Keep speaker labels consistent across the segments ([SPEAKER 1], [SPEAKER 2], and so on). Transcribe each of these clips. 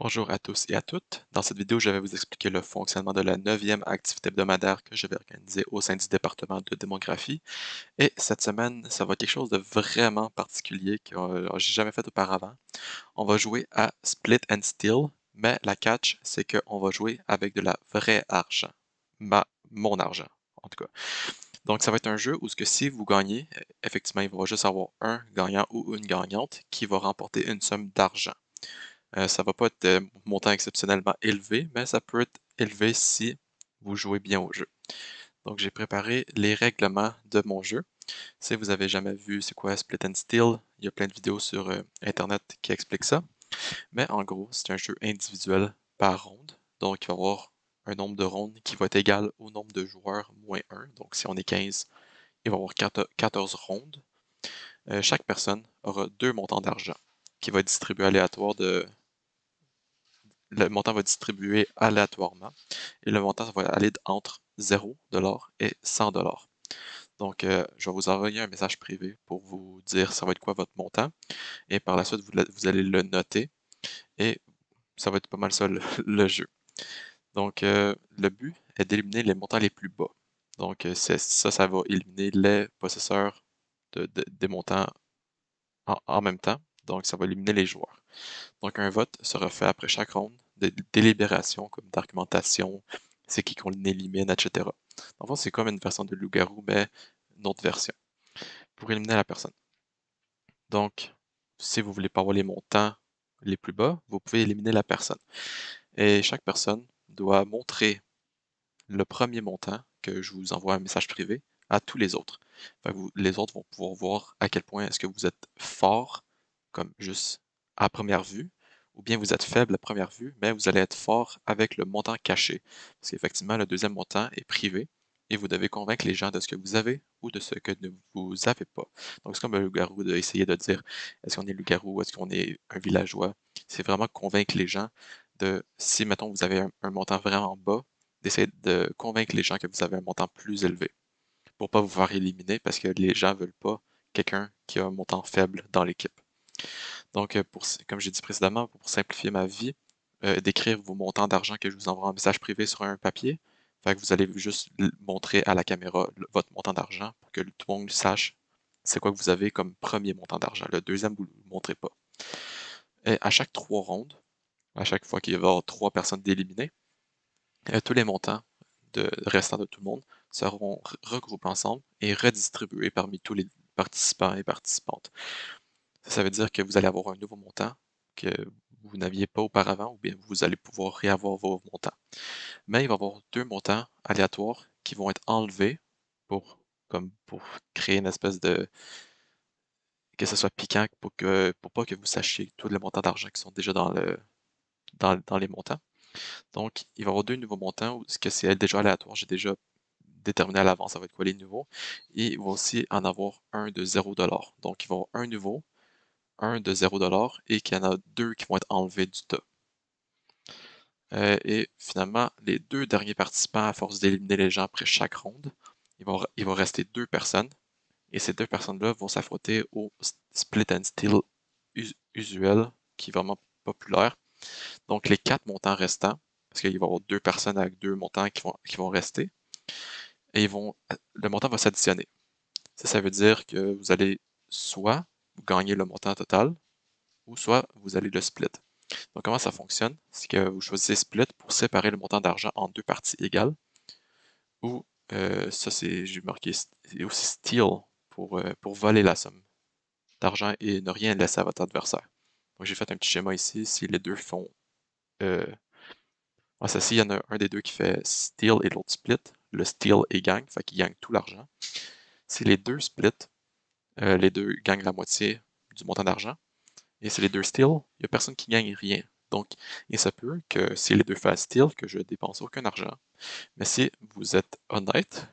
[SPEAKER 1] Bonjour à tous et à toutes. Dans cette vidéo, je vais vous expliquer le fonctionnement de la 9e activité hebdomadaire que je vais organiser au sein du département de démographie. Et cette semaine, ça va être quelque chose de vraiment particulier que j'ai jamais fait auparavant. On va jouer à Split and Steal, mais la catch, c'est qu'on va jouer avec de la vraie argent. Mon argent, en tout cas. Donc, ça va être un jeu où ce que si vous gagnez, effectivement, il va juste avoir un gagnant ou une gagnante qui va remporter une somme d'argent. Ça va pas être montant exceptionnellement élevé, mais ça peut être élevé si vous jouez bien au jeu. Donc j'ai préparé les règlements de mon jeu. Si vous avez jamais vu c'est quoi Split and Steal, il y a plein de vidéos sur Internet qui expliquent ça. Mais en gros, c'est un jeu individuel par ronde. Donc il va y avoir un nombre de rondes qui va être égal au nombre de joueurs moins 1. Donc si on est 15, il va y avoir 14 rondes. Chaque personne aura deux montants d'argent qui va être distribué aléatoire le montant va distribuer aléatoirement et le montant va aller entre 0$ et 100$. Donc, je vais vous envoyer un message privé pour vous dire ça va être quoi votre montant et par la suite, vous allez le noter et ça va être pas mal ça le jeu. Donc, le but est d'éliminer les montants les plus bas. Donc, ça va éliminer les possesseurs des montants en même temps. Donc, ça va éliminer les joueurs. Donc, un vote sera fait après chaque ronde de délibération, comme d'argumentation, c'est qui qu'on élimine, etc. En fait, c'est comme une version de loup-garou, mais une autre version, pour éliminer la personne. Donc, si vous voulez pas avoir les montants les plus bas, vous pouvez éliminer la personne. Et chaque personne doit montrer le premier montant, que je vous envoie un message privé, à tous les autres. Fait que les autres vont pouvoir voir à quel point est-ce que vous êtes fort, comme juste à première vue, ou bien vous êtes faible à première vue, mais vous allez être fort avec le montant caché. Parce qu'effectivement, le deuxième montant est privé, et vous devez convaincre les gens de ce que vous avez ou de ce que vous avez pas. Donc c'est comme un loup-garou d'essayer de dire est-ce qu'on est loup-garou, est-ce qu'on est un villageois. C'est vraiment convaincre les gens de si, mettons, vous avez un montant vraiment bas, d'essayer de convaincre les gens que vous avez un montant plus élevé pour pas vous faire éliminer parce que les gens veulent pas quelqu'un qui a un montant faible dans l'équipe. Donc, comme j'ai dit précédemment, pour simplifier ma vie, d'écrire vos montants d'argent que je vous envoie en message privé sur un papier. Fait que vous allez juste montrer à la caméra votre montant d'argent pour que tout le monde sache c'est quoi que vous avez comme premier montant d'argent. Le deuxième, vous ne le montrez pas. Et à chaque 3 rondes, à chaque fois qu'il va y avoir 3 personnes d'éliminées, tous les montants restants de tout le monde seront regroupés ensemble et redistribués parmi tous les participants et participantes. Ça veut dire que vous allez avoir un nouveau montant que vous n'aviez pas auparavant, ou bien vous allez pouvoir réavoir vos montants. Mais il va y avoir deux montants aléatoires qui vont être enlevés pour créer une espèce de que ce soit piquant pour pas que vous sachiez tous les montants d'argent qui sont déjà dans les montants. Donc, il va y avoir deux nouveaux montants, où ce que c'est déjà aléatoire, j'ai déjà déterminé à l'avance ça va être quoi les nouveaux. Et il va aussi en avoir un de 0$. Donc, il va y avoir un nouveau, un de 0$ et qu'il y en a deux qui vont être enlevés du tas. Et finalement, les deux derniers participants, à force d'éliminer les gens après chaque ronde, il va rester deux personnes. Et ces deux personnes-là vont s'affronter au split and steal usuel, qui est vraiment populaire. Donc les 4 montants restants, parce qu'il va y avoir deux personnes avec deux montants qui vont rester, et le montant va s'additionner. Ça veut dire que vous allez soit gagner le montant total, ou soit vous allez le split. Donc comment ça fonctionne? C'est que vous choisissez split pour séparer le montant d'argent en deux parties égales, ou ça c'est, j'ai marqué, et aussi steal pour voler la somme d'argent et ne rien laisser à votre adversaire. Donc j'ai fait un petit schéma ici, si les deux font euh, ça, s'il y en a un des deux qui fait steal et l'autre split, le steal et gagne, fait qu'il gagne tout l'argent. Si les deux split, les deux gagnent la moitié du montant d'argent. Et si les deux steal, il n'y a personne qui gagne rien. Donc, il se peut que si les deux font steal, que je dépense aucun argent. Mais si vous êtes honnête,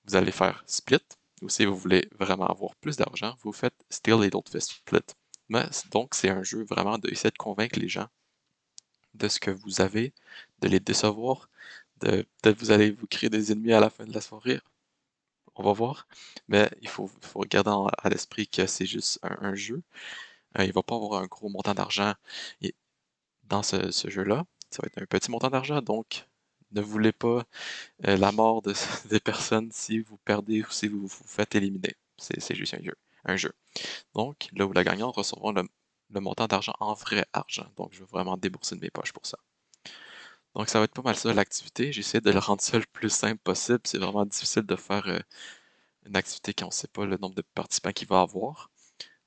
[SPEAKER 1] vous allez faire split. Ou si vous voulez vraiment avoir plus d'argent, vous faites steal et l'autre fait split. Mais donc, c'est un jeu vraiment d'essayer de convaincre les gens de ce que vous avez, de les décevoir, peut-être vous allez vous créer des ennemis à la fin de la soirée, on va voir. Mais il faut garder à l'esprit que c'est juste un jeu. Il ne va pas avoir un gros montant d'argent dans ce jeu-là. Ça va être un petit montant d'argent, donc ne voulez pas la mort des personnes si vous perdez ou si vous vous faites éliminer. C'est juste un jeu. Un jeu. Donc, là où la gagnante recevra le montant d'argent en vrai argent. Donc, je vais vraiment débourser de mes poches pour ça. Donc, ça va être pas mal ça l'activité. J'essaie de le rendre ça le plus simple possible. C'est vraiment difficile de faire une activité quand on ne sait pas le nombre de participants qu'il va avoir.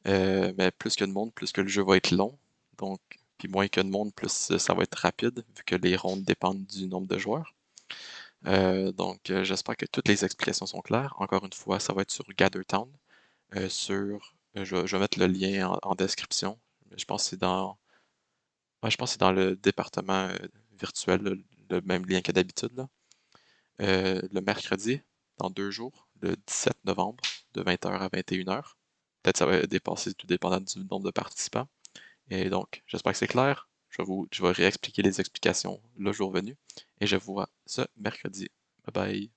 [SPEAKER 1] Mais plus que de monde, plus que le jeu va être long. Donc, puis moins que de monde, plus ça va être rapide, vu que les rondes dépendent du nombre de joueurs. J'espère que toutes les explications sont claires. Encore une fois, ça va être sur GatherTown. Je vais mettre le lien en description. Je pense que c'est dans, ouais, je pense que c'est dans le département virtuel, le même lien que d'habitude, là. Le mercredi, dans 2 jours, le 17 novembre, de 20h à 21h. Peut-être ça va dépasser tout dépendant du nombre de participants. Et donc, j'espère que c'est clair. Je vais réexpliquer les explications le jour venu. Et je vous vois ce mercredi. Bye bye.